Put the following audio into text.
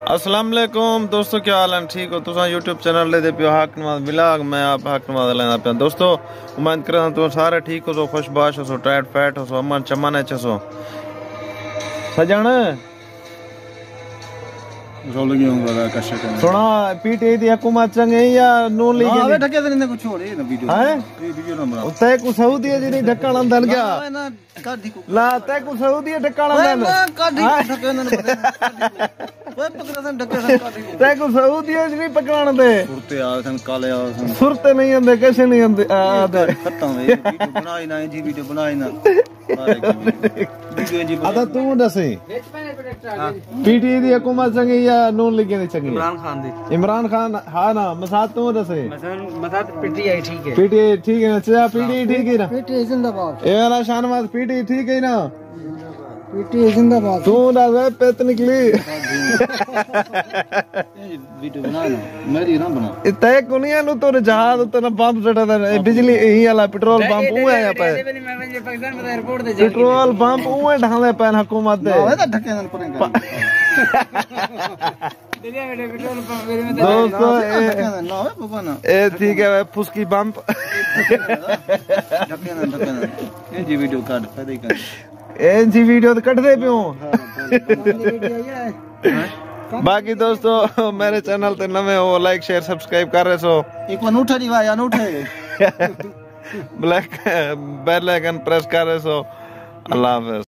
अस्सलाम वालेकुम दोस्तों, क्या हाल है? ठीक हो? तुम यूट्यूब चैनल ले पियो हक नवाज मिलाग। मैं आप हक नवाज लेना पे दोस्तों। उम्मीद कर तुम सारे ठीक हो सो, खुशबाश हो सो, टैट फैट हो सो, अमन चमन है सो सजन सुना पीटी दी हुकूमत चंगे या नून लीग अबे ढके तो नहीं कुछ छोड़ ये ना वीडियो है वीडियो ना बना तय को सऊदी जी नहीं ढक्कन अंदर गया ना काढ़ी को ला तय को सऊदी ढक्कन अंदर काढ़ी ढके ना ओए पकड़ा सन ढके सन काढ़ी को तय को सऊदी जी नहीं पकड़न दे सुरते आ सन काले आ सन सुरते नहीं अंदे कैसे नहीं अंदे आ खत्म है वीडियो बनाई ना जी वीडियो बनाई ना वीडियो जी आता तू दसे पीटी दी हुकूमत चंगी या नून लीग दी चंगी? इमरान खान हाँ ना मसाद तू दसे मसाद पीटीआई ठीक है पीटी ठीक है अच्छा पीटी ठीक है ना पीटीआई जिंदाबाद ए वाला शानवाज पीटी ठीक है ना पीटीआई जिंदाबाद तू ना वे पेत निकली वीडियो बना ना मेरी ना बना तय कुनिया नु तो जहाज तो ना पंप चढ़ा था बिजली ही वाला पेट्रोल पंप वो है पे पेट्रोल पंप वो ढाले पे हुकूमत दे ओए तो ढके ना पड़ेगा दोस्तों ना ओए बाबा ना ए ठीक है फुसकी पंप ढके ना ये जी वीडियो काट फायदा ही कर ए जी वीडियो तो कट दे पियो बाकी दोस्तों मेरे चैनल ते नवे हो लाइक शेयर सब्सक्राइब कर रहे सो एक बार उठा दी भाई उठे ब्लैक बेल आइकन प्रेस कर रहे सो। अल्लाह हाफिज।